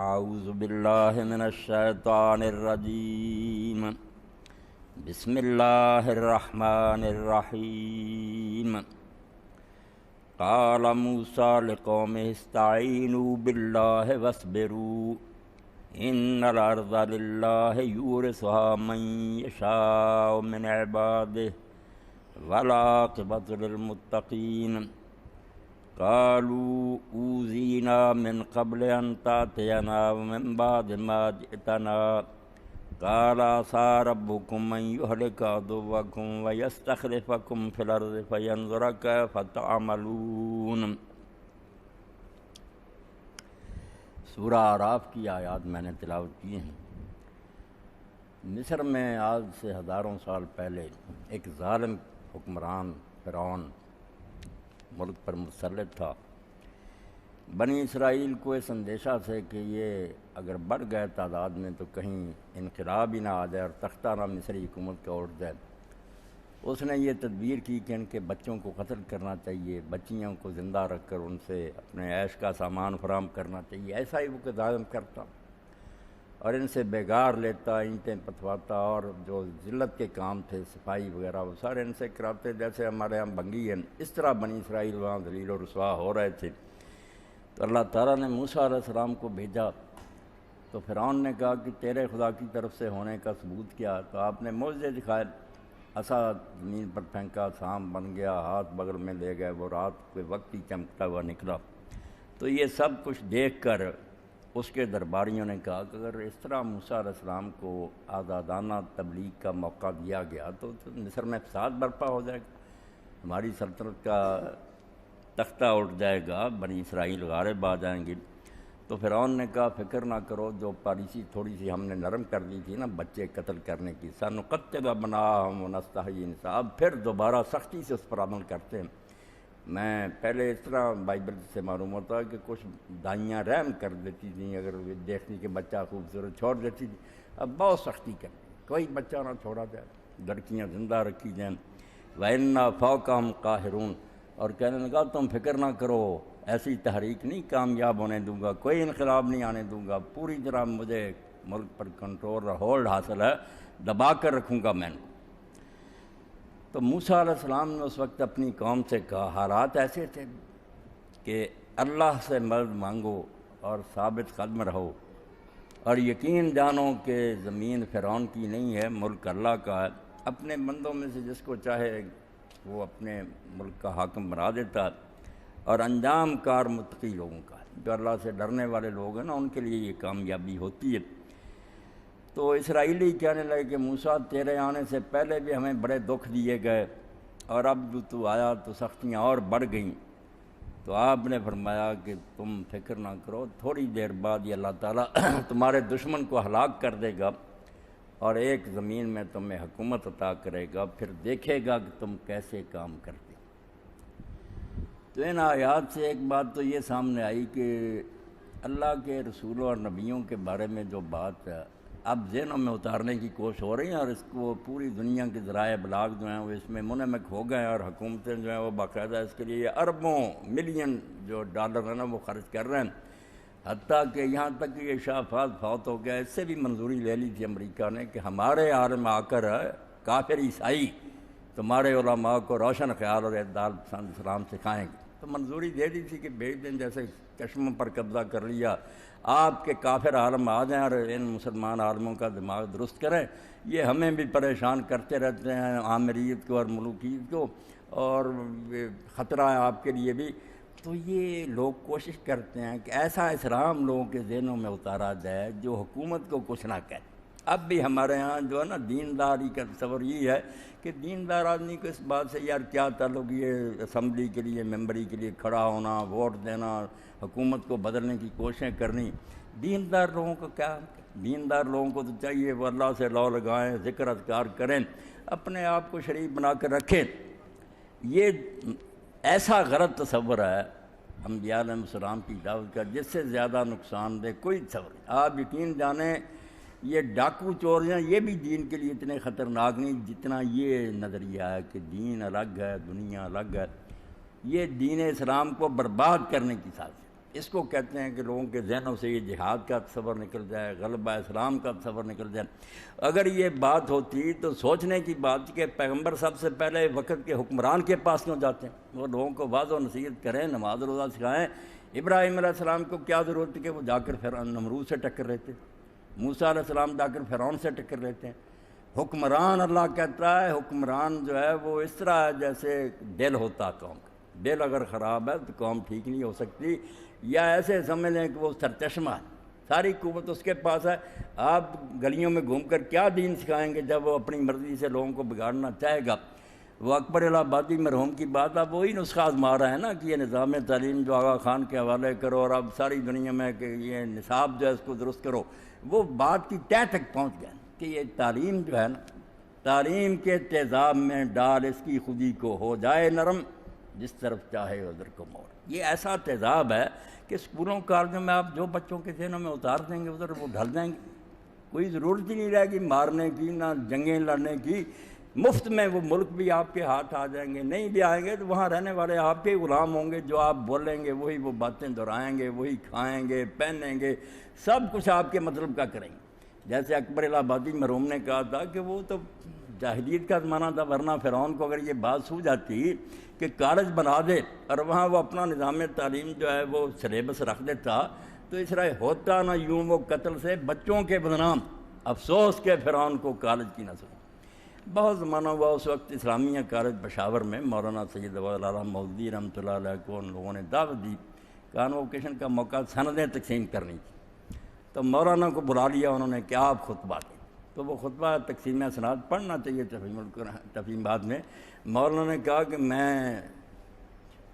اعوذ باللہ من الشیطان الرجیم بسم اللہ الرحمن الرحیم قال موسیٰ لقومہ استعینوا باللہ واصبروا ان الارض للہ یورثها من یشاء من عبادہ والعاقبۃ للمتقین قالوا اوذینا من قبل ان تأتینا ومن بعد ما جئتنا قال عسى ربكم ان يهلك عدوكم ويستخلفكم في الارض فينظر كيف تعملون۔ سورہ اعراف کی آیات میں نے تلاوت کی ہیں۔ مصر میں آج سے ہزاروں سال پہلے ایک ظالم حکمران فرعون ملک پر مسلط تھا۔ بنی اسرائیل کو اس اندیشہ سے کہ یہ اگر بڑھ گئے تعداد میں تو کہیں انقلاب ہی نہ آ جائے اور تختہ نہ مصری حکومت کا اٹھ جائے، اس نے یہ تدبیر کی کہ ان کے بچوں کو قتل کرنا چاہیے، بچیوں کو زندہ رکھ کر ان سے اپنے عیش کا سامان فراہم کرنا چاہیے۔ ایسا ہی وہ ظالم کرتا اور ان سے بیگار لیتا، اینٹیں پتواتا، اور جو ذلت کے کام تھے صفائی وغیرہ وہ سارے ان سے کراتے، جیسے ہمارے یہاں بنگی ہے۔ اس طرح بنی اسرائیل وہاں ذلیل و رسوا ہو رہے تھے۔ تو اللہ تعالیٰ نے موسیٰ علیہ السلام کو بھیجا، تو فرعون نے کہا کہ تیرے خدا کی طرف سے ہونے کا ثبوت کیا؟ تو آپ نے معجزے دکھائے، عصا زمین پر پھینکا، سانپ بن گیا، ہاتھ بغل میں لے گئے، وہ رات کے وقت ہی چمکتا ہوا نکلا۔ تو یہ سب کچھ دیکھ کر اس کے درباریوں نے کہا کہ اگر اس طرح موسیٰ علیہ السلام کو آزادانہ تبلیغ کا موقع دیا گیا تو مصر میں فساد برپا ہو جائے گا، ہماری سلطنت کا تختہ اٹھ جائے گا، بنی اسرائیل غالب آ جائیں گے۔ تو فرعون نے کہا فکر نہ کرو، جو پالیسی تھوڑی سی ہم نے نرم کر دی تھی نا بچے قتل کرنے کی، سنقتل ابناءہم ونستحیی نساءہم، پھر دوبارہ سختی سے اس پر عمل کرتے ہیں۔ میں پہلے اس طرح بائبل سے معلوم ہوتا ہے کہ کچھ دائیاں رحم کر دیتی تھیں، اگر دیکھتی کہ بچہ خوبصورت چھوڑ دیتی تھی، اب بہت سختی کرتی، کوئی بچہ نہ چھوڑا جائے، لڑکیاں زندہ رکھی جائیں۔ وَإِنَّا فَوْقَهُمْ قَاهِرُونَ، اور کہنے لگا تم فکر نہ کرو، ایسی تحریک نہیں کامیاب ہونے دوں گا، کوئی انقلاب نہیں آنے دوں گا، پوری طرح مجھے ملک پر کنٹرول اور ہولڈ حاصل ہے، دبا کر رکھوں گا میں نے۔ تو موسیٰ علیہ السلام نے اس وقت اپنی قوم سے کہا، حالات ایسے تھے کہ اللہ سے مدد مانگو اور ثابت قدم رہو، اور یقین جانو کہ زمین فرعون کی نہیں ہے، ملک اللہ کا ہے۔ اپنے بندوں میں سے جس کو چاہے وہ اپنے ملک کا حاکم بنا دیتا، اور انجام کار متقی لوگوں کا ہے، جو اللہ سے ڈرنے والے لوگ ہیں نا، ان کے لیے یہ کامیابی ہوتی ہے۔ تو اسرائیلی کہنے لگے کہ موسیٰ تیرے آنے سے پہلے بھی ہمیں بڑے دکھ دیے گئے، اور اب جو تو آیا تو سختیاں اور بڑھ گئیں۔ تو آپ نے فرمایا کہ تم فکر نہ کرو، تھوڑی دیر بعد یہ اللہ تعالیٰ تمہارے دشمن کو ہلاک کر دے گا اور ایک زمین میں تمہیں حکومت عطا کرے گا، پھر دیکھے گا کہ تم کیسے کام کرتے۔ تو ان آیات سے ایک بات تو یہ سامنے آئی کہ اللہ کے رسولوں اور نبیوں کے بارے میں جو بات اب ذہنوں میں اتارنے کی کوشش ہو رہی ہیں، اور اس کو پوری دنیا کے ذرائع ابلاغ جو ہیں وہ اس میں منہمک ہو گئے ہیں، اور حکومتیں جو ہیں وہ باقاعدہ اس کے لیے اربوں ملین جو ڈالر ہیں نا وہ خرچ کر رہے ہیں، حتیٰ کہ یہاں تک کہ یہ شاہ فاض فوت ہو گیا، اس سے بھی منظوری لے لی تھی امریکہ نے کہ ہمارے عالم آ کر کافر عیسائی تمہارے علماء کو روشن خیال اور اعتدال پسند اسلام سکھائیں گے۔ تو منظوری دے دی تھی کہ بھیج دیں، جیسے چشموں پر قبضہ کر لیا، آپ کے کافر عالم آ جائیں اور ان مسلمان عالموں کا دماغ درست کریں، یہ ہمیں بھی پریشان کرتے رہتے ہیں، عامریت کو اور ملوکیت کو، اور خطرہ ہے آپ کے لیے بھی۔ تو یہ لوگ کوشش کرتے ہیں کہ ایسا اسلام لوگوں کے ذہنوں میں اتارا جائے جو حکومت کو کچھ نہ کہے۔ اب بھی ہمارے ہاں جو ہے نا دینداری کا تصور یہ ہے کہ دیندار آدمی کو اس بات سے یار کیا تعلق، یہ اسمبلی کے لیے ممبری کے لیے کھڑا ہونا، ووٹ دینا، حکومت کو بدلنے کی کوششیں کرنی، دیندار لوگوں کو کیا؟ دیندار لوگوں کو تو چاہیے وہ اللہ سے لو لگائیں، ذکر اذکار کریں، اپنے آپ کو شریف بنا کر رکھیں۔ یہ ایسا غلط تصور ہے انبیاء علیہ السلام کی دعوت کا، جس سے زیادہ نقصان دہ کوئی تصور نہیں۔ آپ یقین جانیں یہ ڈاکو چوریاں یہ بھی دین کے لیے اتنے خطرناک نہیں جتنا یہ نظریہ ہے کہ دین الگ ہے، دنیا الگ ہے۔ یہ دین اسلام کو برباد کرنے کی سازش ہے۔ اس کو کہتے ہیں کہ لوگوں کے ذہنوں سے یہ جہاد کا تصور نکل جائے، غلبہ اسلام کا تصور نکل جائے۔ اگر یہ بات ہوتی تو سوچنے کی بات کہ پیغمبر سب سے پہلے وقت کے حکمران کے پاس کیوں جاتے ہیں؟ وہ لوگوں کو واضح و نصیحت کریں، نماز روزہ سکھائیں۔ ابراہیم علیہ السلام کو کیا ضرورت تھی کہ وہ جا کر فرعون نمرود سے ٹکر لیتے؟ موسیٰ علیہ السلام جا کر فرعون سے ٹکر لیتے ہیں۔ حکمران اللہ کہتا ہے، حکمران جو ہے وہ اس طرح ہے جیسے دل ہوتا قوم کا۔ دل اگر خراب ہے تو قوم ٹھیک نہیں ہو سکتی، یا ایسے سمجھ لیں کہ وہ سرچشمہ ہے، ساری قوت اس کے پاس ہے۔ آپ گلیوں میں گھوم کر کیا دین سکھائیں گے جب وہ اپنی مرضی سے لوگوں کو بگاڑنا چاہے گا؟ وہ اکبر الہ آبادی مرحوم کی بات، اب وہی نسخہ آزما رہا ہے نا کہ یہ نظام تعلیم جو آغا خان کے حوالے کرو اور اب ساری دنیا میں کہ یہ نصاب جو ہے اس کو درست کرو۔ وہ بات کی تہ تک پہنچ گئے کہ یہ تعلیم جو ہے نا، تعلیم کے تیزاب میں ڈال اس کی خودی کو ہو جائے نرم، جس طرف چاہے ادھر کو موڑ۔ یہ ایسا تیزاب ہے کہ اسکولوں کالجوں میں آپ جو بچوں کے ذہنوں میں اتار دیں گے ادھر وہ ڈھل جائیں گے۔ کوئی ضرورت ہی نہیں رہے گی مارنے کی، نہ جنگیں لڑنے کی، مفت میں وہ ملک بھی آپ کے ہاتھ آ جائیں گے۔ نہیں بھی آئیں گے تو وہاں رہنے والے آپ کے غلام ہوں گے، جو آپ بولیں گے وہی وہ باتیں دہرائیں گے، وہی کھائیں گے، پہنیں گے، سب کچھ آپ کے مطلب کا کریں گے۔ جیسے اکبر الہ آبادی مرحوم نے کہا تھا کہ وہ تو جاہلیت کا زمانہ تھا، ورنہ فرعون کو اگر یہ بات سو جاتی کہ کالج بنا دے اور وہاں وہ اپنا نظام تعلیم جو ہے وہ سلیبس رکھ دیتا تو اس طرح ہوتا نہ یوں وہ قتل سے بچوں کے بدنام۔ افسوس کہ فرعون کو کالج کی نہ سنی۔ بہت زمانہ ہوا اس وقت اسلامیہ کالج پشاور میں مولانا سید علالہ مودودی رحمۃ اللہ علیہ کو ان لوگوں نے دعوت دی، کانوکیشن کا موقع سندیں تقسیم کرنی تھی، تو مولانا کو بلا لیا انہوں نے کہ آپ خطبہ دیں۔ تو وہ خطبہ تقسیم اسناد پڑھنا چاہیے تفہیمات میں۔ مولانا نے کہا کہ میں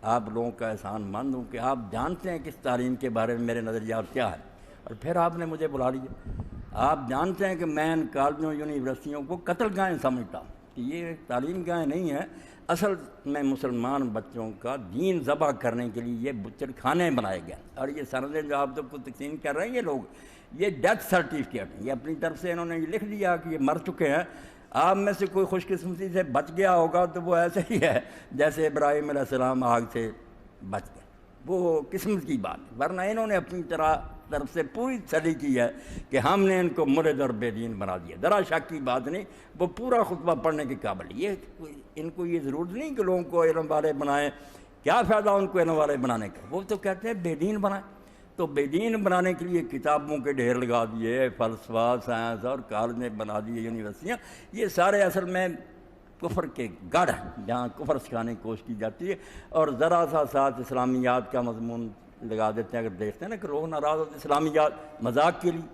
آپ لوگوں کا احسان مند ہوں کہ آپ جانتے ہیں کہ اس تعلیم کے بارے میں میرے نظریات کیا ہے، اور پھر آپ نے مجھے بلا لیا۔ آپ جانتے ہیں کہ میں ان کالجوں یونیورسٹیوں کو قتل گاہیں سمجھتا ہوں کہ یہ تعلیم گاہیں نہیں ہیں، اصل میں مسلمان بچوں کا دین ذبح کرنے کے لیے یہ بچڑ خانے بنائے گئے۔ اور یہ سندیں جو آپ کو تقسیم کر رہے ہیں یہ لوگ، یہ ڈیتھ سرٹیفکیٹ ہیں، یہ اپنی طرف سے انہوں نے یہ لکھ دیا کہ یہ مر چکے ہیں۔ آپ میں سے کوئی خوش قسمتی سے بچ گیا ہوگا تو وہ ایسے ہی ہے جیسے ابراہیم علیہ السلام آگ سے بچ گئے، وہ قسمت کی بات ہے، ورنہ انہوں نے اپنی طرف سے پوری تسلی کی ہے کہ ہم نے ان کو مرد اور بے دین بنا دیا۔ ذرا شک کی بات نہیں، وہ پورا خطبہ پڑھنے کے قابل۔ یہ ان کو یہ ضرورت نہیں کہ لوگوں کو علم والے بنائیں، کیا فائدہ ان کو علم والے بنانے کا؟ وہ تو کہتے ہیں بے دین بنائیں۔ تو بے دین بنانے کے لیے کتابوں کے ڈھیر لگا دیے، فلسفہ، سائنس اور کالجیں بنا دیے، یونیورسٹیاں، یہ سارے اصل میں کفر کے گڑھ ہیں جہاں کفر سکھانے کی کوشش کی جاتی ہے، اور ذرا سا ساتھ اسلامیات کا مضمون لگا دیتے ہیں۔ اگر دیکھتے ہیں نا کہ لوگ ناراض ہوتے اسلامیات مذاق کے لیے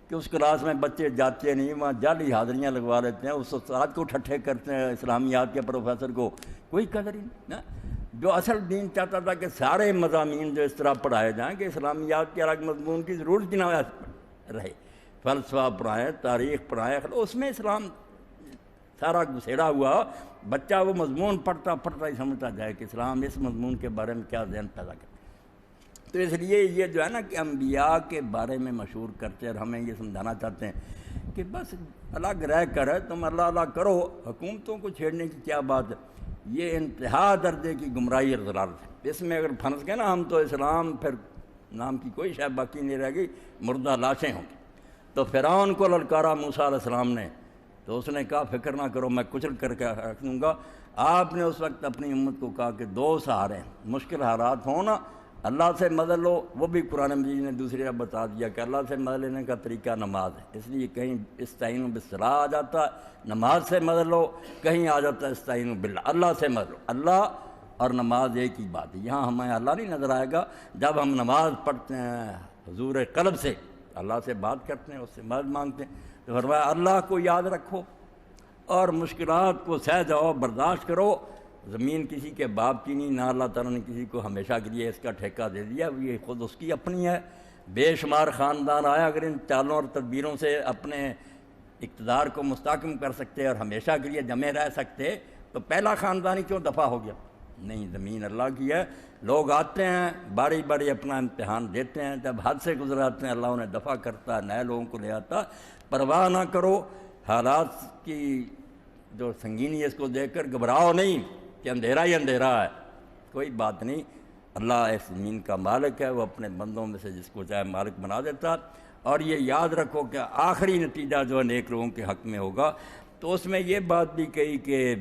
کہ اس کلاس میں بچے جاتے نہیں، وہاں جعلی حاضریاں لگوا لیتے ہیں، اس استاد کو ٹھٹھے کرتے ہیں، اسلامیات کے پروفیسر کو کوئی قدر ہی نہیں۔ جو اصل دین چاہتا تھا کہ سارے مضامین جو اس طرح پڑھائے جائیں کہ اسلامیات کے الگ مضمون کی ضرورت ہی نہ رہے، فلسفہ پڑھائیں، تاریخ پڑھائیں، اس میں اسلام سارا گسیڑا ہوا، بچہ وہ مضمون پڑھتا ہی سمجھتا جائے کہ اسلام اس مضمون کے بارے میں کیا ذہن پیدا کرتا۔ تو اس لیے یہ جو ہے نا کہ انبیاء کے بارے میں مشہور کرتے اور ہمیں یہ سمجھانا چاہتے ہیں کہ بس الگ رہ کر تم اللہ اللہ کرو، حکومتوں کو چھیڑنے کی کیا بات ہے؟ یہ انتہا درجے کی گمراہی اور ضلالت ہے۔ اس میں اگر پھنس گئے نا ہم تو اسلام پھر نام کی کوئی شے باقی نہیں رہ گئی، مردہ لاشیں ہوں گی۔ تو فرعون کو للکارا موسیٰ علیہ السلام نے، تو اس نے کہا فکر نہ کرو میں کچل کر کے رکھ دوں گا۔ آپ نے اس وقت اپنی امت کو کہا کہ دو سہارے ہیں، مشکل حالات ہوں نا اللہ سے مدد لو، وہ بھی قرآن مجید نے دوسری جگہ بتا دیا کہ اللہ سے مدد لینے کا طریقہ نماز ہے، اس لیے کہیں استعینوا بالصلاۃ آ جاتا ہے نماز سے مدد لو، کہیں آ جاتا ہے استعینوا باللہ اللہ سے مدد لو۔ اللہ اور نماز ایک ہی بات ہے، یہاں ہمیں اللہ نہیں نظر آئے گا جب ہم نماز پڑھتے ہیں حضور قلب سے، اللہ سے بات کرتے ہیں، اس سے مدد مانگتے ہیں، تو فرمایا اللہ کو یاد رکھو اور مشکلات کو سہ جاؤ، برداشت کرو۔ زمین کسی کے باپ کی نہیں، نہ اللہ تعالیٰ نے کسی کو ہمیشہ کے لیے اس کا ٹھیکہ دے دیا، یہ خود اس کی اپنی ہے۔ بے شمار خاندان آیا، اگر ان چالوں اور تدبیروں سے اپنے اقتدار کو مستحکم کر سکتے اور ہمیشہ کے لیے جمے رہ سکتے تو پہلا خاندان ہی کیوں دفع ہو گیا؟ نہیں، زمین اللہ کی ہے، لوگ آتے ہیں باری باری اپنا امتحان دیتے ہیں، جب حد سے گزر آتے ہیں اللہ انہیں دفع کرتا ہے، نئے لوگوں کو لے آتا۔ پرواہ نہ کرو حالات کی جو سنگینی ہے، اس کو دیکھ کر گھبراؤ نہیں کہ اندھیرا ہی اندھیرا ہے، کوئی بات نہیں، اللہ اس زمین کا مالک ہے، وہ اپنے بندوں میں سے جس کو چاہے مالک بنا دیتا، اور یہ یاد رکھو کہ آخری نتیجہ جو نیک لوگوں کے حق میں ہوگا۔ تو اس میں یہ بات بھی کہی کہ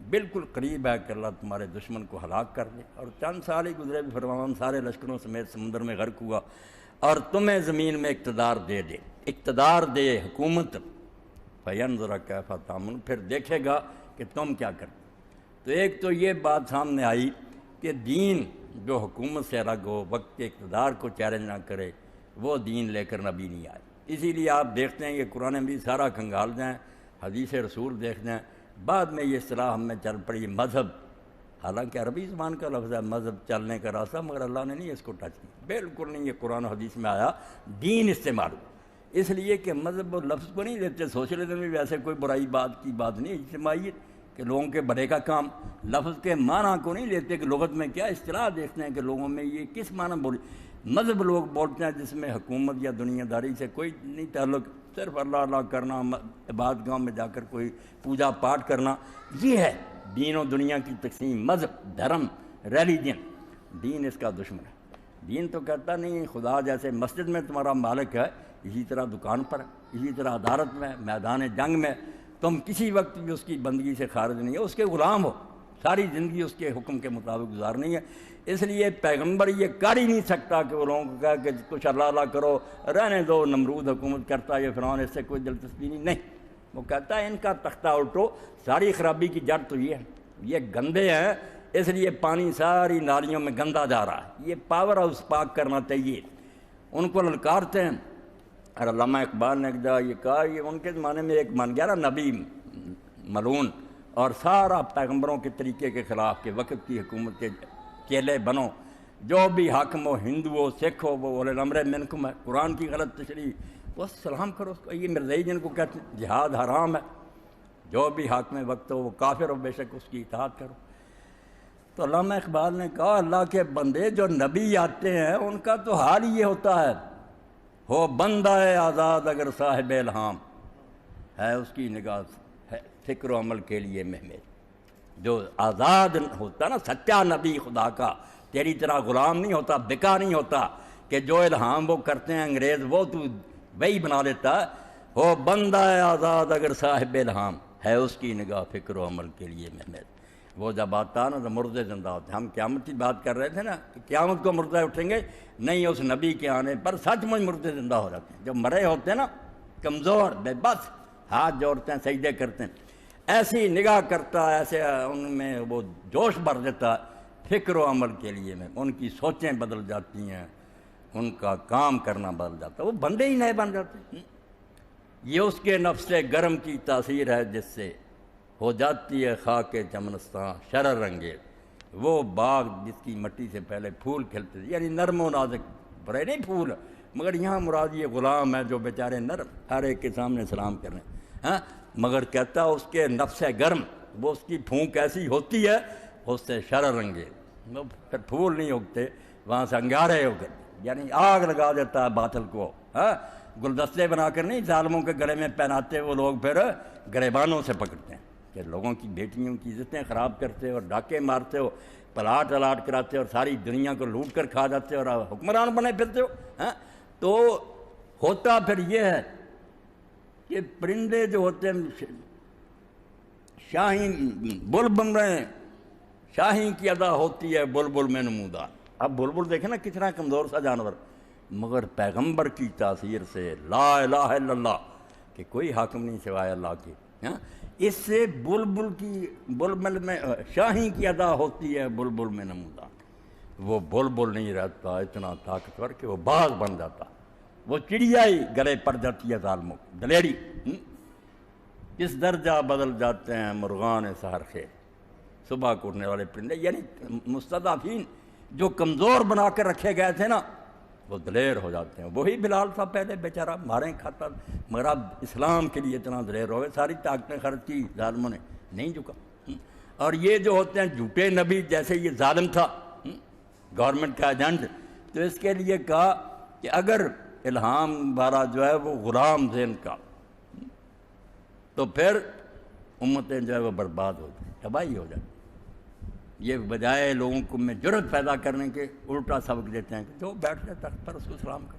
بالکل قریب ہے کہ اللہ تمہارے دشمن کو ہلاک کر دے، اور چند سال ہی گزرے بھی فرعون سارے لشکروں سمیت سمندر میں غرق ہوا، اور تمہیں زمین میں اقتدار دے دے، اقتدار دے، حکومت، فینظر کیف تعملون، پھر دیکھے گا کہ تم کیا کرتے۔ تو ایک تو یہ بات سامنے آئی کہ دین جو حکومت سے الگ ہو، وقت کے اقتدار کو چیلنج نہ کرے، وہ دین لے کر نبی نہیں آئے۔ اسی لیے آپ دیکھتے ہیں کہ قرآن بھی سارا کھنگال جائیں، حدیث رسول دیکھ جائیں، بعد میں یہ اصطلاح ہم میں چل پڑی مذہب، حالانکہ عربی زبان کا لفظ ہے مذہب، چلنے کا راستہ، مگر اللہ نے نہیں اس کو ٹچ کیا، بالکل نہیں، یہ قرآن و حدیث میں آیا، دین استعمال ہوا۔ اس لیے کہ مذہب اور لفظ کو نہیں لیتے، سوشلزم میں ویسے کوئی برائی بات کی بات نہیں، اجتماعیت کہ لوگوں کے بڑے کا کام، لفظ کے معنی کو نہیں لیتے کہ لغت میں کیا اصطلاح دیکھتے ہیں کہ لوگوں میں یہ کس معنی بولی۔ مذہب لوگ بولتے ہیں جس میں حکومت یا دنیا داری سے کوئی نہیں تعلق، صرف اللہ اللہ کرنا، عبادت گاہ میں جا کر کوئی پوجا پاٹ کرنا، یہ ہے دین و دنیا کی تقسیم۔ مذہب، دھرم، ریلیجن، دین اس کا دشمن ہے۔ دین تو کہتا نہیں خدا جیسے مسجد میں تمہارا مالک ہے، اسی طرح دکان پر، اسی طرح عدالت میں، میدان جنگ میں، تم کسی وقت بھی اس کی بندگی سے خارج نہیں ہے، اس کے غلام ہو، ساری زندگی اس کے حکم کے مطابق گزارنی ہے۔ اس لیے پیغمبر یہ کر ہی نہیں سکتا کہ وہ لوگوں کو کہا کہ کچھ اللہ اللہ کرو، رہنے دو، نمرود حکومت کرتا ہے، یہ فرعون، اس سے کوئی دلچسپی نہیں۔ وہ کہتا ہے ان کا تختہ الٹو، ساری خرابی کی جڑ تو یہ ہے، یہ گندے ہیں، اس لیے پانی ساری نالیوں میں گندا جا رہا ہے، یہ پاور ہاؤس پاک کرنا چاہیے۔ ان کو للکارتے ہیں۔ اور علامہ اقبال نے ایک جگہ یہ کہا، یہ ان کے زمانے میں ایک بن گیا نا نبی ملعون، اور سارا پیغمبروں کے طریقے کے خلاف کہ وقت کی حکومت کے چیلے بنو، جو بھی حاکم ہو، ہندو ہو، سکھ ہو، وہ اولی الامر منکم ہے، قرآن کی غلط تشریح، وہ سلام کرو اس کو۔ یہ مرزائی جن کو کہتے ہیں جہاد حرام ہے، جو بھی حاکم وقت ہو وہ کافر ہو، بے شک اس کی اطاعت کرو۔ تو علامہ اقبال نے کہا اللہ کے بندے جو نبی آتے ہیں ان کا تو حال ہی یہ ہوتا ہے، ہو بندہ آزاد اگر صاحب الہام ہے، اس کی نگاہ ہے فکر و عمل کے لیے محمد۔ جو آزاد ہوتا نا سچا نبی خدا کا، تیری طرح غلام نہیں ہوتا، بکا نہیں ہوتا کہ جو الہام وہ کرتے ہیں انگریز وہ تو وہی بنا لیتا ہے۔ ہو بندہ آزاد اگر صاحب الہام ہے، اس کی نگاہ فکر و عمل کے لیے محمد۔ وہ جب آتا نا تو مردے زندہ ہوتے ہیں۔ ہم قیامت کی بات کر رہے تھے نا کہ قیامت کو مردے اٹھیں گے، نہیں اس نبی کے آنے پر سچ مچ مردے زندہ ہو جاتے ہیں۔ جو مرے ہوتے ہیں نا، کمزور، بے بس، ہاتھ جوڑتے ہیں، سجدے کرتے ہیں، ایسی نگاہ کرتا ہے، ایسے ان میں وہ جوش بھر دیتا ہے فکر و عمل کے لیے میں، ان کی سوچیں بدل جاتی ہیں، ان کا کام کرنا بدل جاتا ہے، وہ بندے ہی نئے بن جاتے ہیں۔ یہ اس کے نفس گرم کی تاثیر ہے جس سے ہو جاتی ہے خاک چمنستاں شرر رنگے، وہ باغ جس کی مٹی سے پہلے پھول کھلتے تھے، یعنی نرم و نازک، برے نہیں پھول، مگر یہاں مراد یہ غلام ہے جو بیچارے نرم، ہر ایک کے سامنے سلام کر رہے ہیں، ہاں، مگر کہتا اس کے نفس گرم، وہ اس کی پھونک ایسی ہوتی ہے اس سے شرر رنگے، وہ پھر پھول نہیں اگتے، وہاں سے انگارے ہو گئے، یعنی آگ لگا دیتا ہے باطل کو، ہاں، گلدستے بنا کر نہیں ظالموں کے گلے میں پہناتے، وہ لوگ پھر گریبانوں سے پکڑتے ہیں کہ لوگوں کی بیٹیوں کی عزتیں خراب کرتے اور ڈاکے مارتے ہو، پلاٹ الاٹ کراتے اور ساری دنیا کو لوٹ کر کھا جاتے اور حکمران بنے پھرتے ہو، ہاں۔ تو ہوتا پھر یہ ہے کہ پرندے جو ہوتے ہیں شاہین بلبل میں، شاہین کی ادا ہوتی ہے بلبل میں نمودار۔ اب بلبل دیکھیں نا کتنا کمزور سا جانور، مگر پیغمبر کی تاثیر سے لا الہ الا اللہ کہ کوئی حاکم نہیں سوائے اللہ کے، ہاں، اس سے بلبل کی بلبل میں شاہین کی ادا ہوتی ہے بلبل میں نمودار۔ وہ بلبل نہیں رہتا اتنا طاقتور کہ وہ باز بن جاتا، وہ چڑیا ہی گلے پڑ جاتی ہے ظالموں، دلیری۔ کس درجہ بدل جاتے ہیں مرغان سحر خیز، صبح کو اٹھنے والے پرندے، یعنی مستضعفین جو کمزور بنا کر رکھے گئے تھے نا، وہ دلیر ہو جاتے ہیں۔ وہی بلال تھا پہلے بیچارہ ماریں کھاتا، مگر اب اسلام کے لیے اتنا دلیر ہو گئے، ساری طاقتیں خرچ کی، ظالموں نے نہیں جھکا۔ اور یہ جو ہوتے ہیں جھوٹے نبی، جیسے یہ ظالم تھا گورنمنٹ کا ایجنٹ، تو اس کے لیے کہا کہ اگر الہام بارہ جو ہے وہ غلام ذہن کا، تو پھر امتیں جو ہے وہ برباد ہو جائیں، تباہی ہو جائے۔ یہ بجائے لوگوں کو میں جرت پیدا کرنے کے الٹا سبق دیتے ہیں کہ جو بیٹھ جائے تخت پر رسول السلام کا۔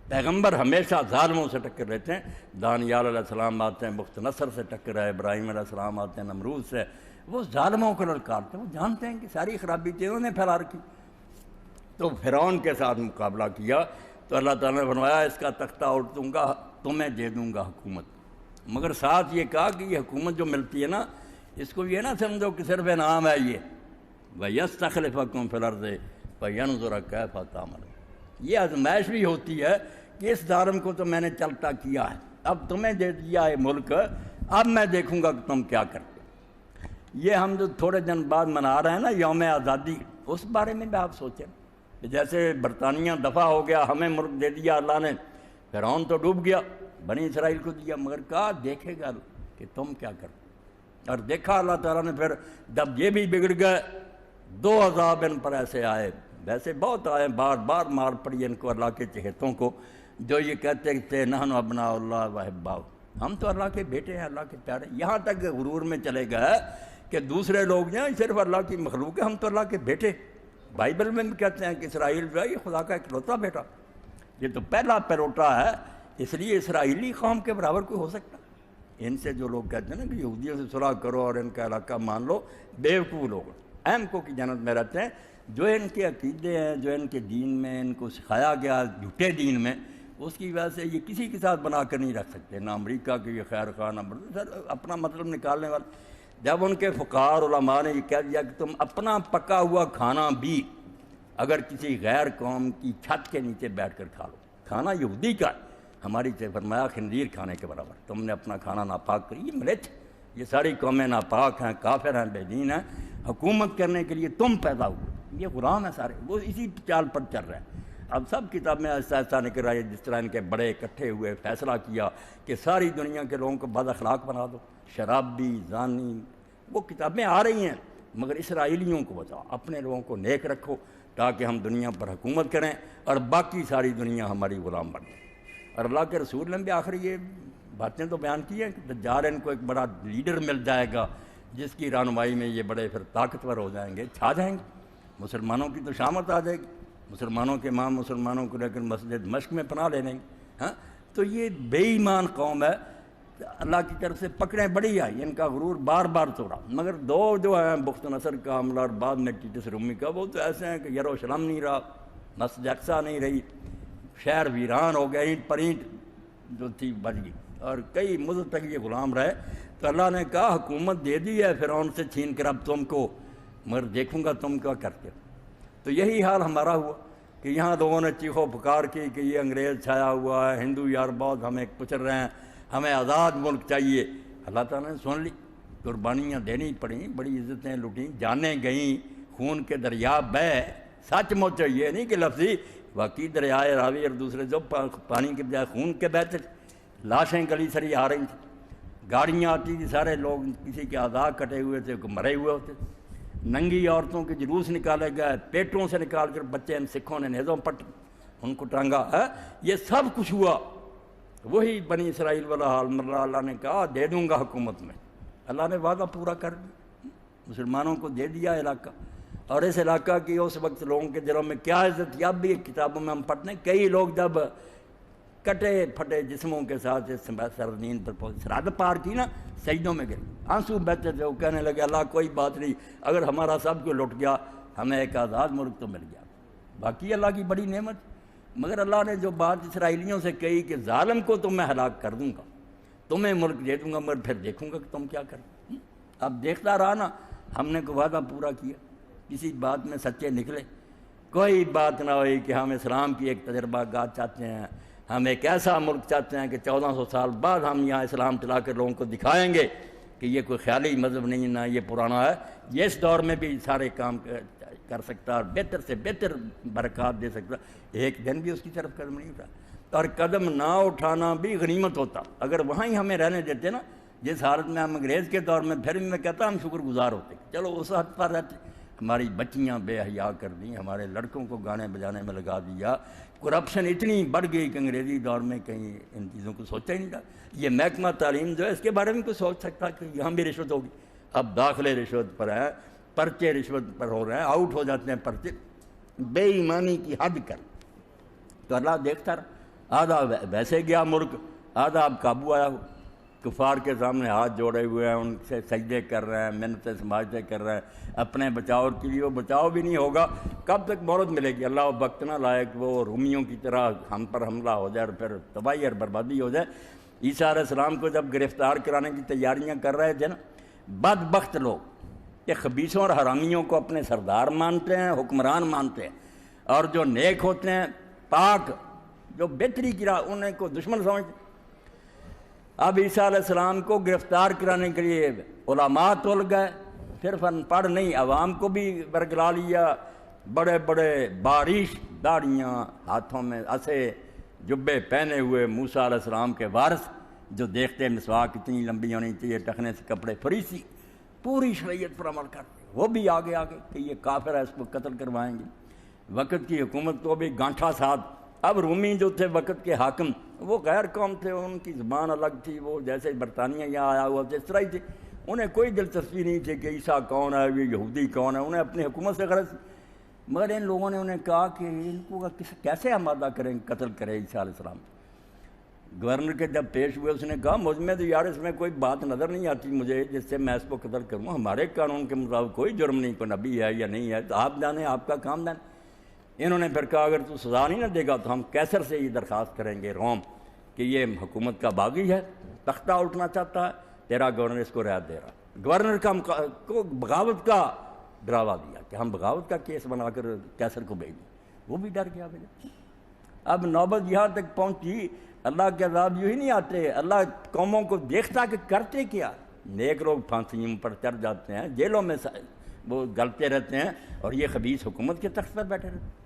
پیغمبر ہمیشہ ظالموں سے ٹکر لیتے ہیں۔ دانیال علیہ السلام آتے ہیں بخت نصر سے ٹکر ہے، ابراہیم علیہ السلام آتے ہیں نمرود سے، وہ ظالموں کو للکارتے ہیں، وہ جانتے ہیں کہ ساری خرابی انہوں نے پھیلا رکھی۔ تو فرعون کے ساتھ مقابلہ کیا تو اللہ تعالیٰ نے فرمایا اس کا تختہ الٹ دوں گا، تمہیں دے دوں گا حکومت، مگر ساتھ یہ کہا کہ یہ حکومت جو ملتی ہے نا، اس کو یہ نہ سمجھو کہ صرف انعام ہے یہ، وَيَسْتَخْلِفَكُمْ فِي الْأَرْضِ فَيَنْظُرَ كَيْفَ تَعْمَلُونَ، یہ آزمائش بھی ہوتی ہے کہ اس ظالم کو تو میں نے چلتا کیا ہے، اب تمہیں دے دیا ہے ملک، اب میں دیکھوں گا کہ تم کیا کرتے۔ یہ ہم جو تھوڑے دن بعد منا رہے ہیں نا یوم آزادی، اس بارے میں بھی آپ سوچیں کہ جیسے برطانیہ دفاع ہو گیا، ہمیں ملک دے دیا اللہ نے، فرعون تو ڈوب گیا، بنی اسرائیل کو دیا، مگر کہا دیکھے گا کہ تم کیا کرتے، اور دیکھا اللہ تعالیٰ نے پھر جب یہ بھی بگڑ گئے، 2 عذاب ان پر ایسے آئے، ویسے بہت آئے، بار بار مار پڑی ان کو اللہ کے چہتوں کو، جو یہ کہتے تھے نحن ابناء اللہ وحباؤ، ہم تو اللہ کے بیٹے ہیں، اللہ کے پیارے، یہاں تک غرور میں چلے گئے کہ دوسرے لوگ جو ہیں صرف اللہ کی مخلوق ہے، ہم تو اللہ کے بیٹے۔ بائبل میں بھی کہتے ہیں کہ اسرائیل جو ہے یہ خدا کا اکلوتا بیٹا، یہ تو پہلا پیروٹا ہے، اس لیے اسرائیلی قوم کے برابر کوئی ہو سکتا۔ ان سے جو لوگ کہتے ہیں نا کہ یہودیوں سے صلح کرو اور ان کا علاقہ مان لو، بیوقوف لوگ اہم کو کی جنت میں رہتے ہیں، جو ان کے عقیدے ہیں، جو ان کے دین میں ان کو سکھایا گیا جھوٹے دین میں، اس کی وجہ سے یہ کسی کے ساتھ بنا کر نہیں رکھ سکتے، نہ امریکہ کے یہ خیر خواہ، نہ سر اپنا مطلب نکالنے والے۔ جب ان کے فقہاء علماء نے یہ کہہ دیا کہ تم اپنا پکا ہوا کھانا بھی اگر کسی غیر قوم کی چھت کے نیچے بیٹھ کر کھا لو، کھانا یہودی کا ہے، ہماری سے فرمایا خنزیر کھانے کے برابر، تم نے اپنا کھانا ناپاک کری، یہ ملت، یہ ساری قومیں ناپاک ہیں، کافر ہیں، بے دین ہیں، حکومت کرنے کے لیے تم پیدا ہوئے، یہ غلام ہیں سارے، وہ اسی چال پر چل رہے ہیں۔ اب سب کتاب میں ایسا ایسا نکل رہا ہے، جس طرح ان کے بڑے اکٹھے ہوئے فیصلہ کیا کہ ساری دنیا کے لوگوں کو بد اخلاق بنا دو، شرابی، زانی، وہ کتابیں آ رہی ہیں، مگر اسرائیلیوں کو بتاؤ، اپنے لوگوں کو نیک رکھو تاکہ ہم دنیا پر حکومت کریں اور باقی ساری دنیا ہماری غلام بن جائے۔ اور اللہ کے رسول نے بھی آخر یہ باتیں تو بیان کی ہیں کہ دجال ان کو ایک بڑا لیڈر مل جائے گا جس کی رہنمائی میں یہ بڑے پھر طاقتور ہو جائیں گے، چھا جائیں گے، مسلمانوں کی تو شامت آ جائے گی، مسلمانوں کے امام مسلمانوں کو لے کر مسجد دمشق میں پناہ لے لیں گے۔ ہاں تو یہ بے ایمان قوم ہے، اللہ کی طرف سے پکڑیں بڑی آئی، ان کا غرور بار بار توڑا، مگر دو جو ہیں بخت نصر کا حملہ اور بعد میں ٹیٹس رومی کا، وہ تو ایسے ہیں کہ یروشلم نہیں رہا، مسجد اقصیٰ نہیں رہی، شہر ویران ہو گیا، اینٹ پر اینٹ جو تھی بچ گئی، اور کئی مدت تک یہ غلام رہے۔ تو اللہ نے کہا حکومت دے دی ہے فرعون سے چھین کر اب تم کو، مگر دیکھوں گا تم کیا کرتے۔ تو یہی حال ہمارا ہوا کہ یہاں لوگوں نے چیخو پکار کی کہ یہ انگریز چھایا ہوا ہے، ہندو یار بہت ہمیں کچل رہے ہیں، ہمیں آزاد ملک چاہیے۔ اللہ تعالیٰ نے سن لی، قربانیاں دینی پڑیں، بڑی عزتیں لٹیں، جانیں گئیں، خون کے دریا بہے، سچ مچ یہ نہیں کہ لفظی، واقعی دریائے راوی اور دوسرے جو پانی کے بجائے خون کے بہتے تھے، لاشیں گلی سری آ رہی تھیں، گاڑیاں آتی تھی، سارے لوگ کسی کے اعضاء کٹے ہوئے تھے، مرے ہوئے ہوتے تھے، ننگی عورتوں کے جلوس نکالے گئے، پیٹوں سے نکال کر بچے ان سکھوں نے نیزوں پٹ ان کو ٹانگا ہے، یہ سب کچھ ہوا۔ وہی بنی اسرائیل والا حال مرہ، اللہ نے کہا دے دوں گا حکومت میں، اللہ نے وعدہ پورا کر دیا، مسلمانوں کو دے دیا علاقہ، اور اس علاقہ کی اس وقت لوگوں کے دلوں میں کیا عزت تھی، اب بھی کتابوں میں ہم پڑھتے ہیں کئی لوگ جب کٹے پھٹے جسموں کے ساتھ اس سرزمین پر پہنچے، سرحد پار کی نا، سجدوں میں گئے، آنسو بہتے تھے، وہ کہنے لگے اللہ کوئی بات نہیں، اگر ہمارا سب کو لٹ گیا ہمیں ایک آزاد ملک تو مل گیا، باقی اللہ کی بڑی نعمت۔ مگر اللہ نے جو بات اسرائیلیوں سے کہی کہ ظالم کو تو میں ہلاک کر دوں گا، تمہیں ملک دے دوں گا، مگر پھر دیکھوں گا کہ تم کیا کرو۔ اب دیکھتا رہا نا، ہم نے کوئی وعدہ پورا کیا، کسی بات میں سچے نکلے، کوئی بات نہ ہوئی کہ ہم اسلام کی ایک تجربہ گاہ چاہتے ہیں، ہم ایک ایسا ملک چاہتے ہیں کہ 1400 سال بعد ہم یہاں اسلام چلا کر لوگوں کو دکھائیں گے کہ یہ کوئی خیالی مذہب نہیں، نہ یہ پرانا ہے، یہ اس دور میں بھی سارے کام کر سکتا اور بہتر سے بہتر برکات دے سکتا، ایک دن بھی اس کی طرف قدم نہیں اٹھا، اور قدم نہ اٹھانا بھی غنیمت ہوتا، اگر وہاں ہی ہمیں رہنے دیتے نا، جس حالت میں ہم انگریز کے دور میں، پھر بھی میں کہتا ہم شکر گزار ہوتے، چلو اس حد پر رہتے، ہماری بچیاں بے حیا کر دیں، ہمارے لڑکوں کو گانے بجانے میں لگا دیا، کرپشن اتنی بڑھ گئی کہ انگریزی دور میں کہیں ان چیزوں کو سوچا ہی نہیں تھا۔ یہ محکمہ تعلیم جو ہے اس کے بارے میں کوئی سوچ سکتا کہ یہاں بھی رشوت ہوگی، اب داخلے رشوت پر ہے، پرچے رشوت پر ہو رہے ہیں، آؤٹ ہو جاتے ہیں پرچے بے ایمانی کی حد کر. تو اللہ دیکھتا رہا، آدھا ویسے گیا ملک، آدھا اب قابو آیا ہو، کفار کے سامنے ہاتھ جوڑے ہوئے ہیں، ان سے سجدے کر رہے ہیں، منتیں سماجتیں کر رہے ہیں اپنے بچاؤ کے لیے. وہ بچاؤ بھی نہیں ہوگا. کب تک مہلت ملے گی؟ اللہ وقت نہ لائے کہ وہ رومیوں کی طرح ہم پر حملہ ہو جائے اور پھر تباہی اور بربادی ہو جائے. عیسیٰ علیہ السلام کو جب گرفتار کرانے کی تیاریاں کر رہے تھے نا، بدبخت لوگ یہ خبیثوں اور حرامیوں کو اپنے سردار مانتے ہیں، حکمران مانتے ہیں، اور جو نیک ہوتے ہیں، پاک، جو بہتری کی راہ، انہیں کو دشمن سمجھتے. اب عیسیٰ علیہ السلام کو گرفتار کرانے کے لیے علماء تول گئے، صرف ان پڑھ نہیں، عوام کو بھی برگلا لیا. بڑے بڑے باریش داڑیاں، ہاتھوں میں عصے، جبے پہنے ہوئے موسیٰ علیہ السلام کے وارث، جو دیکھتے مسواک اتنی لمبی ہونی چاہیے، ٹخنے سے کپڑے، فریسی، پوری شریعت پر عمل کرتے. وہ بھی آگے کہ یہ کافر ہے، اس کو قتل کروائیں گے. وقت کی حکومت تو بھی گانٹھا ساتھ. اب رومی جو تھے وقت کے حاکم، وہ غیر قوم تھے، ان کی زبان الگ تھی، وہ جیسے برطانیہ یہاں آیا ہوا اس طرح ہی تھے. انہیں کوئی دلچسپی نہیں تھی کہ عیسیٰ کون ہے، یہ یہودی کون ہے، انہیں اپنی حکومت سے غرض. مگر ان لوگوں نے انہیں کہا کہ ان کو کیسے آمادہ کریں، قتل کرے عیسیٰ علیہ السلام. گورنر کے جب پیش ہوئے، اس نے کہا مجھ میں تو یار اس میں کوئی بات نظر نہیں آتی مجھے جس سے میں اس کو قتل کروں. ہمارے قانون کے مطابق کوئی جرم نہیں، کوئی نبی ہے یا نہیں ہے، تو آپ جانیں، آپ کا کام جانیں. انہوں نے پھر کہا اگر تو سزا نہیں نہ دے گا تو ہم قیصر سے یہ درخواست کریں گے، روم، کہ یہ حکومت کا باغی ہے، تختہ الٹنا چاہتا ہے، تیرا گورنر اس کو رعایت دے رہا. گورنر کو بغاوت کا ڈراوا دیا کہ ہم بغاوت کا کیس بنا کر قیصر کو بھیج دیں. وہ بھی ڈر گیا. اب نوبت یہاں تک پہنچی، اللہ کے عذاب یوں ہی نہیں آتے. اللہ قوموں کو دیکھتا کہ کرتے کیا. نیک لوگ پھانسیوں پر چڑھ جاتے ہیں، جیلوں میں وہ گلتے رہتے ہیں، اور یہ خبیث حکومت کے تخت پر بیٹھے رہتے ہیں.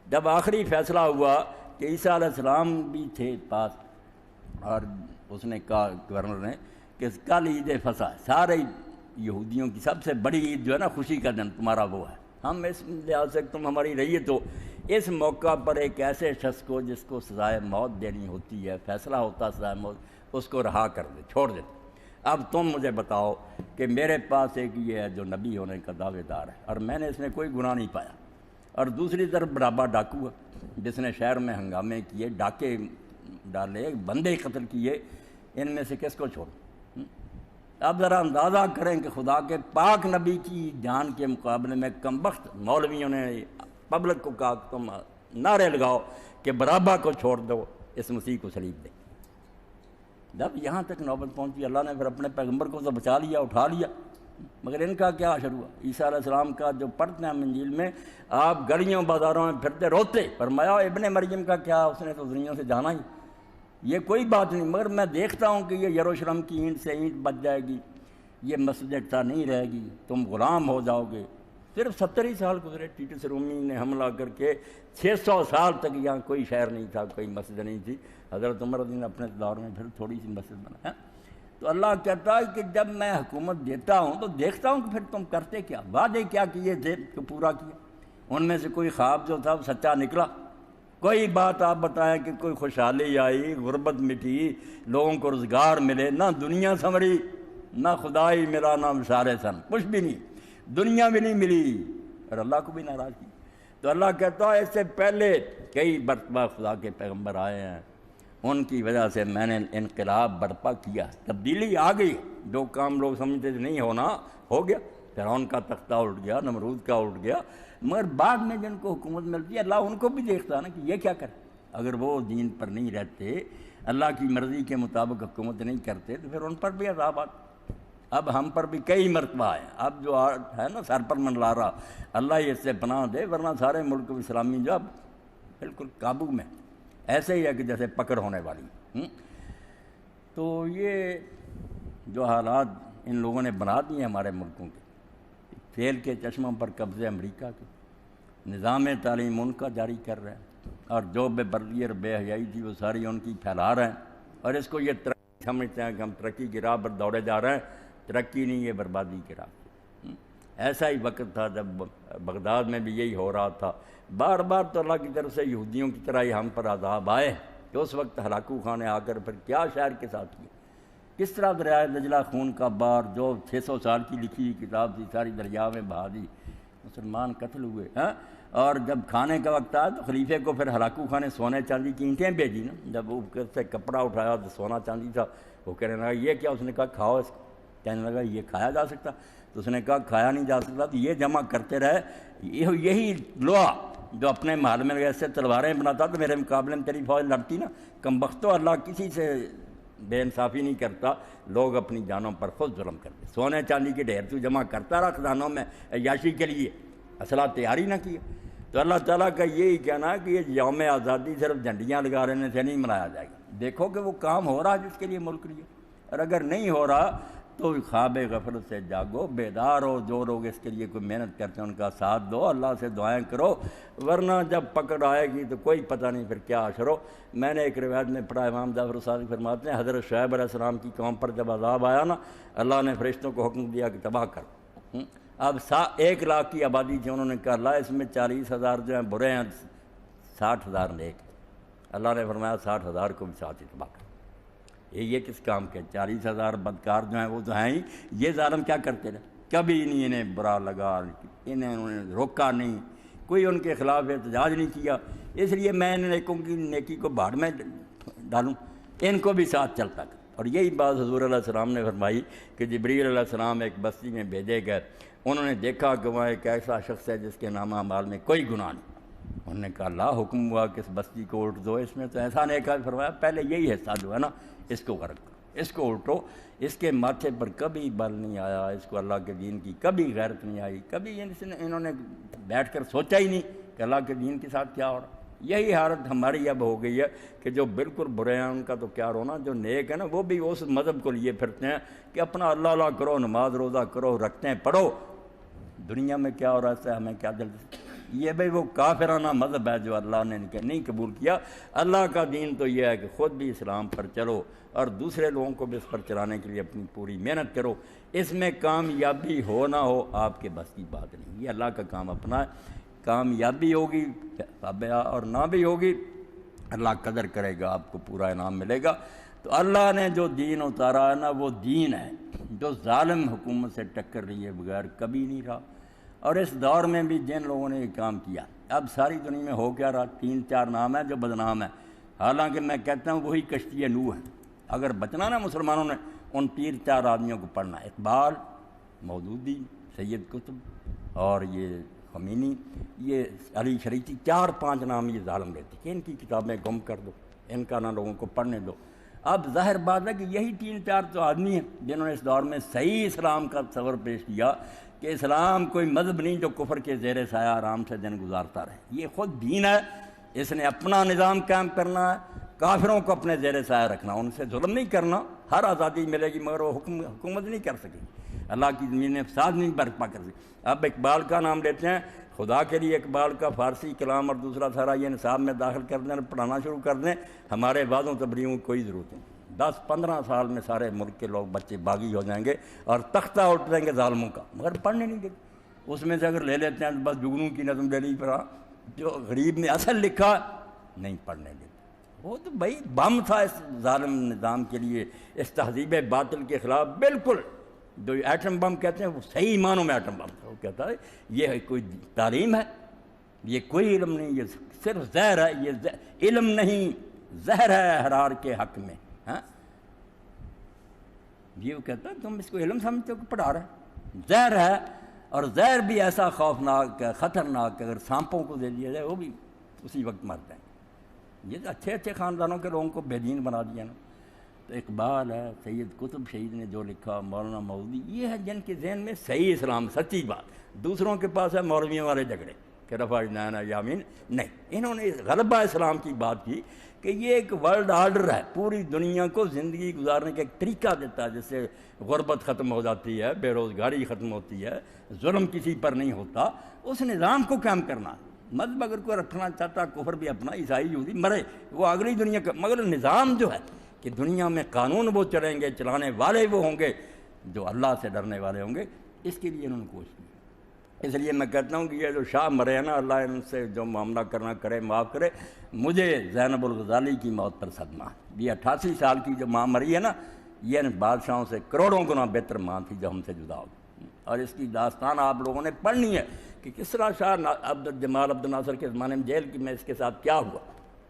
جب آخری فیصلہ ہوا کہ عیسیٰ علیہ السلام بھی تھے پاس، اور اس نے کہا گورنر نے کہ کل عید فصح، سارے یہودیوں کی سب سے بڑی عید جو ہے نا، خوشی کا دن تمہارا وہ ہے، ہم اس لحاظ سے تم ہماری رعیت ہو، اس موقع پر ایک ایسے شخص کو جس کو سزائے موت دینی ہوتی ہے، فیصلہ ہوتا سزائے موت، اس کو رہا کر دے، چھوڑ دے. اب تم مجھے بتاؤ کہ میرے پاس ایک یہ ہے جو نبی ہونے کا دعوے دار ہے، اور میں نے اس میں کوئی گناہ نہیں پایا، اور دوسری طرف برابا ڈاکو ہے جس نے شہر میں ہنگامے کیے، ڈاکے ڈالے، بندے قتل کیے، ان میں سے کس کو چھوڑ؟ اب ذرا اندازہ کریں کہ خدا کے پاک نبی کی جان کے مقابلے میں کمبخت مولویوں نے پبلک کو کہا کہ تم نعرے لگاؤ کہ برابا کو چھوڑ دو، اس مسیح کو صلیب دے. جب یہاں تک نوبت پہنچی، اللہ نے پھر اپنے پیغمبر کو تو بچا لیا، اٹھا لیا، مگر ان کا کیا حشر ہوا؟ عیسیٰ علیہ السلام کا جو پڑھتے ہیں انجیل میں، آپ گلیوں بازاروں میں پھرتے روتے، فرمایا ابن مریم کا کیا، اس نے تو دنیا سے جانا ہی، یہ کوئی بات نہیں. مگر میں دیکھتا ہوں کہ یہ یروشلم کی اینٹ سے اینٹ بچ جائے گی، یہ مسجد اقصیٰ نہیں رہے گی، تم غلام ہو جاؤ گے. صرف 70 ہی سال گزرے، ٹیٹس رومی نے حملہ کر کے 600 سال تک یہاں کوئی شہر نہیں تھا، کوئی مسجد نہیں تھی. حضرت عمر رضی اللہ اپنے دور میں پھر تھوڑی سی مسجد بنا. تو اللہ کہتا ہے کہ جب میں حکومت دیتا ہوں تو دیکھتا ہوں کہ پھر تم کرتے کیا، وعدے کیا کیے تھے کہ پورا کیا. ان میں سے کوئی خواب جو تھا وہ سچا نکلا. کوئی بات آپ بتائیں کہ کوئی خوشحالی آئی، غربت مٹی، لوگوں کو روزگار ملے، نہ دنیا سنوری، نہ خدائی ملا، نہ مشارے سن، کچھ بھی نہیں، دنیا بھی نہیں ملی، اور اللہ کو بھی ناراض کی. تو اللہ کہتا ہے اس سے پہلے کئی مرتبہ خدا کے پیغمبر آئے ہیں، ان کی وجہ سے میں نے انقلاب برپا کیا، تبدیلی آ گئی. جو کام لوگ سمجھتے تھے نہیں ہونا، ہو گیا. فرعون کا تختہ الٹ گیا، نمرود کا الٹ گیا. مگر بعد میں جن کو حکومت ملتی ہے، اللہ ان کو بھی دیکھتا ہے نا کہ یہ کیا کرے. اگر وہ دین پر نہیں رہتے، اللہ کی مرضی کے مطابق حکومت نہیں کرتے، تو پھر ان پر بھی عذاب آتا. اب ہم پر بھی کئی مرتبہ آئے. اب جو ہے نا سر پر منڈلا رہا، اللہ یہ اس سے پناہ دے، ورنہ سارے ملک اسلامی جو اب بالکل قابو میں، ایسے ہی ہے کہ جیسے پکڑ ہونے والی. تو یہ جو حالات ان لوگوں نے بنا دیے ہمارے ملکوں کے، فیل کے چشموں پر قبضے امریکہ کے، نظام تعلیم ان کا جاری کر رہے ہیں، اور جو بے پردگی اور بے حیائی تھی وہ ساری ان کی پھیلا رہے ہیں، اور اس کو یہ ترقی سمجھتے ہیں کہ ہم ترقی کی راہ پر دوڑے جا رہے ہیں. ترقی نہیں، یہ بربادی کی راہ. ایسا ہی وقت تھا جب بغداد میں بھی یہی ہو رہا تھا. بار بار تو اللہ کی طرف سے یہودیوں کی طرح ہی ہم پر عذاب آئے کہ اس وقت ہلاکو خان نے آ کر پھر کیا شہر کے ساتھ کیا. کس طرح دریائے دجلہ خون کا بار جو 600 سال کی لکھی ہوئی کتاب تھی ساری دریا میں بہا دی، مسلمان قتل ہوئے ہیں۔ اور جب کھانے کا وقت آیا تو خلیفے کو پھر ہلاکو خانے سونے چاندی کی اینٹیں بھیجی نا، جب اوپر سے کپڑا اٹھایا تو سونا چاندی تھا، وہ کہنے لگا یہ کیا؟ اس نے کہا کھاؤ اس کو، کہنے لگا یہ کھایا جا سکتا؟ تو اس نے کہا کھایا نہیں جا سکتا، تو یہ جمع کرتے رہے، یہی لوہا جو اپنے محل میں ایسے تلواریں بناتا تو میرے مقابلے میں تیری فوج لڑتی نا۔ کم بختو، اللہ کسی سے بے انصافی نہیں کرتا، لوگ اپنی جانوں پر خود ظلم کرتے۔ سونے چاندی کے ڈھیر تو جمع کرتا رہا خزانوں میں عیاشی کے لیے، اسلحہ تیاری نہ کی۔ تو اللہ تعالیٰ کا یہی کہنا ہے کہ یہ یوم آزادی صرف جھنڈیاں لگا رہنے سے نہیں منایا جائے گا، دیکھو کہ وہ کام ہو رہا جس کے لیے ملک لیے، اور اگر نہیں ہو رہا تو خواب غفلت سے جاگو، بیدار ہو، جو لوگ اس کے لیے کوئی محنت کرتے ہیں ان کا ساتھ دو، اللہ سے دعائیں کرو، ورنہ جب پکڑ آئے گی تو کوئی پتہ نہیں پھر کیا حشر ہو۔ میں نے ایک روایت میں پڑھا، امام جعفر صادق فرماتے ہیں حضرت شعیب علیہ السلام کی قوم پر جب عذاب آیا نا، اللہ نے فرشتوں کو حکم دیا کہ تباہ کرو۔ اب 1 لاکھ کی آبادی تھی، انہوں نے کہا اللہ اس میں 40,000 جو ہیں برے ہیں، 60,000 نیک۔ اللہ نے فرمایا 60,000 کو بھی ساتھ ہی تباہ کرو۔ یہ کس کام کے؟ 40,000 بدکار جو ہیں وہ تو ہیں ہی، یہ ظالم کیا کرتے رہے؟ کبھی نہیں انہیں برا لگا، انہوں نے روکا نہیں، کوئی ان کے خلاف احتجاج نہیں کیا، اس لیے میں ان نیکوں کی نیکی کو بھاڑ میں ڈالوں، ان کو بھی ساتھ چلتا کر۔ اور یہی بات حضور علیہ السلام نے فرمائی کہ جبریل علیہ السلام ایک بستی میں بھیجے گئے، انہوں نے دیکھا کہ وہاں ایک ایسا شخص ہے جس کے نامہ اعمال میں کوئی گناہ نہیں۔ انہوں نے کہا اللہ حکم ہوا کہ اس بستی کو الٹ دو، اس میں تو ایسا نہیں کہا، فرمایا پہلے یہی حصہ جو ہے نا اس کو غرق کرو، اس کو الٹو، اس کے ماتھے پر کبھی بل نہیں آیا، اس کو اللہ کے دین کی کبھی غیرت نہیں آئی، کبھی انہوں نے بیٹھ کر سوچا ہی نہیں کہ اللہ کے دین کے ساتھ کیا ہو رہا۔ یہی حالت ہماری اب ہو گئی ہے کہ جو بالکل برے ہیں ان کا تو کیا رونا، جو نیک ہے نا وہ بھی اس مذہب کو لیے پھرتے ہیں کہ اپنا اللہ اللہ کرو، نماز روزہ کرو، رکھتے ہیں پڑھو، دنیا میں کیا ہو رہا ہے ہمیں کیا جلدی۔ یہ بھائی وہ کافرانہ مذہب ہے جو اللہ نے نہیں قبول کیا۔ اللہ کا دین تو یہ ہے کہ خود بھی اسلام پر چلو اور دوسرے لوگوں کو بھی اس پر چلانے کے لیے اپنی پوری محنت کرو، اس میں کامیابی ہو نہ ہو آپ کے بس کی بات نہیں، یہ اللہ کا کام اپنا ہے۔ کامیابی ہوگی اور نہ بھی ہوگی اللہ قدر کرے گا، آپ کو پورا انعام ملے گا۔ تو اللہ نے جو دین اتارا ہے نا وہ دین ہے جو ظالم حکومت سے ٹکر لیے بغیر کبھی نہیں رہا۔ اور اس دور میں بھی جن لوگوں نے یہ کام کیا، اب ساری دنیا میں ہو کیا رہا، 3-4 نام ہیں جو بدنام ہیں، حالانکہ میں کہتا ہوں وہی کشتی نوح ہے۔ اگر بچنا نا مسلمانوں نے ان 3-4 آدمیوں کو پڑھنا، اقبال، مودودی، سید قطب اور یہ خمینی، یہ علی شریعتی، 4-5 نام یہ ظالم لیتے کہ ان کی کتابیں گم کر دو، ان کا نہ لوگوں کو پڑھنے دو۔ اب ظاہر بات ہے کہ یہی 3-4 تو آدمی ہیں جنہوں نے اس دور میں صحیح اسلام کا تصور پیش کیا کہ اسلام کوئی مذہب نہیں جو کفر کے زیر سایہ آرام سے دن گزارتا رہے، یہ خود دین ہے، اس نے اپنا نظام قائم کرنا ہے، کافروں کو اپنے زیر سایہ رکھنا، ان سے ظلم نہیں کرنا، ہر آزادی ملے گی مگر وہ حکومت نہیں کر سکے، اللہ کی زمین میں فساد نہیں برپا کر سکے۔ اب اقبال کا نام لیتے ہیں، خدا کے لیے اقبال کا فارسی کلام اور دوسرا سارا یہ نصاب میں داخل کر دیں، پڑھانا شروع کر دیں، ہمارے وعدوں تبلیغوں کی کوئی ضرورت نہیں، 10-15 سال میں سارے ملک کے لوگ بچے باغی ہو جائیں گے اور تختہ اٹھ دیں گے ظالموں کا، مگر پڑھنے نہیں دیتے۔ اس میں سے اگر لے لیتے ہیں تو بس جگنوں کی نظم لے لی، پر جو غریب نے اصل لکھا نہیں پڑھنے دیتے۔ وہ تو بھائی بم تھا اس ظالم نظام کے لیے، اس تہذیب باطل کے خلاف، بالکل جو ایٹم بم کہتے ہیں وہ صحیح معنوں میں ایٹم بم تھا۔ وہ کہتا ہے یہ کوئی تعلیم ہے، یہ کوئی علم نہیں، یہ صرف زہر ہے، یہ علم نہیں زہر ہے حرار کے حق میں۔ ہاں یہ وہ کہتا ہے تم اس کو علم سمجھتے ہو کہ پڑھا رہے ہیں، زہر ہے، اور زہر بھی ایسا خوفناک ہے، خطرناک، اگر سانپوں کو دے دیا جائے وہ بھی اسی وقت مرتے ہیں۔ یہ تو اچھے اچھے خاندانوں کے لوگوں کو بے دین بنا دیا نا۔ تو اقبال ہے، سید قطب شہید نے جو لکھا، مولانا مودودی، یہ ہے جن کے ذہن میں صحیح اسلام، سچی بات۔ دوسروں کے پاس ہے مولویوں والے جھگڑے کہ رفع جنان یامین، نہیں، انہوں نے غلبہ اسلام کی بات کی کہ یہ ایک ورلڈ آرڈر ہے، پوری دنیا کو زندگی گزارنے کا ایک طریقہ دیتا ہے، جس سے غربت ختم ہو جاتی ہے، بے روزگاری ختم ہوتی ہے، ظلم کسی پر نہیں ہوتا، اس نظام کو قائم کرنا۔ مذہب اگر کوئی رکھنا چاہتا، کفر بھی اپنا، عیسائی یہودی مرے، وہ اگلی دنیا کا، مگر نظام جو ہے کہ دنیا میں قانون وہ چلیں گے، چلانے والے وہ ہوں گے جو اللہ سے ڈرنے والے ہوں گے، اس کے لیے انہوں نے کوشش کی۔ اس لیے میں کہتا ہوں کہ یہ جو شاہ مرے ہیں نا، اللہ ان سے جو معاملہ کرنا کرے، معاف کرے۔ مجھے زینب الغزالی کی موت پر صدمہ، یہ 88 سال کی جو ماں مری ہے نا، یہ ان بادشاہوں سے کروڑوں گنا بہتر ماں تھی جو ہم سے جدا ہو گئی۔ اور اس کی داستان آپ لوگوں نے پڑھنی ہے کہ کس طرح شاہ جمال عبد الناصر کے زمانے میں جیل میں اس کے ساتھ کیا ہوا،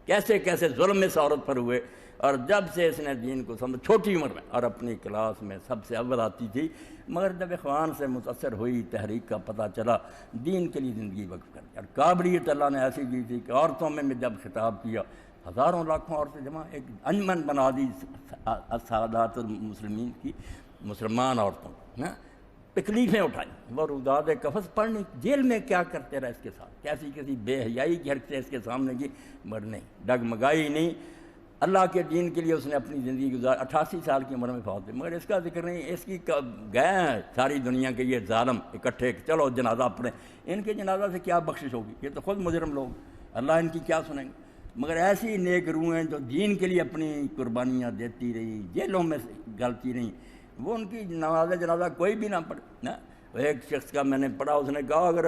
کیسے کیسے ظلم اس عورت پر ہوئے، اور جب سے اس نے دین کو سمجھ چھوٹی عمر میں اور اپنی کلاس میں سب سے اول آتی تھی، مگر جب اخوان سے متاثر ہوئی، تحریک کا پتہ چلا، دین کے لیے زندگی وقف کر دی۔ اور قابلیت اللہ نے ایسی دی تھی کہ عورتوں میں جب خطاب کیا، ہزاروں لاکھوں عورتیں جمع ایک انجمن بنا دی سادات المسلمین کی، مسلمان عورتوں نے تکلیفیں اٹھائیں، وہ روداد قفص پڑھنی، جیل میں کیا کرتے رہے اس کے ساتھ، کیسی کیسی بے حیائی کی حرکتیں اس کے سامنے کی، مگر نہیں، ڈگمگائی نہیں، اللہ کے دین کے لیے اس نے اپنی زندگی گزار، 88 سال کی عمر میں فوت ہوئی، مگر اس کا ذکر نہیں، اس کی گئے ہیں ساری دنیا کے یہ ظالم اکٹھے، چلو جنازہ پڑھیں، ان کے جنازہ سے کیا بخشش ہوگی، یہ تو خود مجرم لوگ، اللہ ان کی کیا سنیں گے، مگر ایسی نیک روحیں جو دین کے لیے اپنی قربانیاں دیتی رہی، جیلوں میں گلتی رہیں، وہ ان کی نماز جنازہ کوئی بھی نہ پڑھے نا۔ ایک شخص کا میں نے پڑھا، اس نے کہا اگر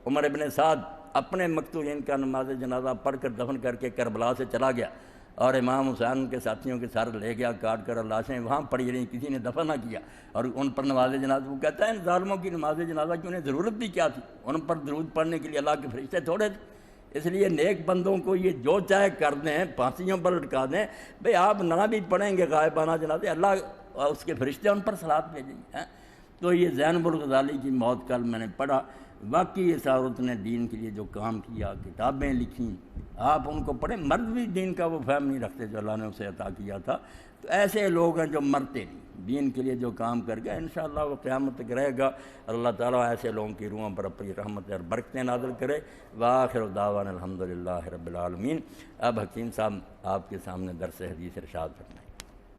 عمر ابن سعد اپنے مقتولین کا نماز جنازہ پڑھ کر دفن کر کے کربلا سے چلا گیا اور امام حسین کے ساتھیوں کے سر لے گیا کاٹ کر، اور لاشیں وہاں پڑی رہیں، کسی نے دفن نہ کیا، اور ان پر نماز جنازہ، وہ کہتا ہے ان ظالموں کی نماز جنازہ کی انہیں ضرورت بھی کیا تھی، ان پر درود پڑھنے کے لیے اللہ کے فرشتے تھوڑے تھے، اس لیے نیک بندوں کو یہ جو چاہے کر دیں، پھانسیوں پر لٹکا دیں، بھئی آپ نہ بھی پڑھیں گے غائبانہ جنازے، اللہ اس کے فرشتے ان پر صلوات بھیجیں گے۔ تو یہ زینب الغزالی کی موت کل میں نے پڑھا، واقعی اس عورت نے دین کے لیے جو کام کیا، کتابیں لکھیں، آپ ان کو پڑھیں، مرد بھی دین کا وہ فہم نہیں رکھتے جو اللہ نے اسے عطا کیا تھا، تو ایسے لوگ ہیں جو مرتے نہیں، دین کے لیے جو کام کر گئے، انشاءاللہ وہ قیامت تک رہے گا، اللہ تعالیٰ ایسے لوگوں کی روحوں پر اپنی رحمت اور برکتیں نازل کرے۔ وآخر دعوانا الحمدللہ رب العالمین۔ اب حکیم صاحب آپ کے سامنے درس حدیث ارشاد فرمائیں۔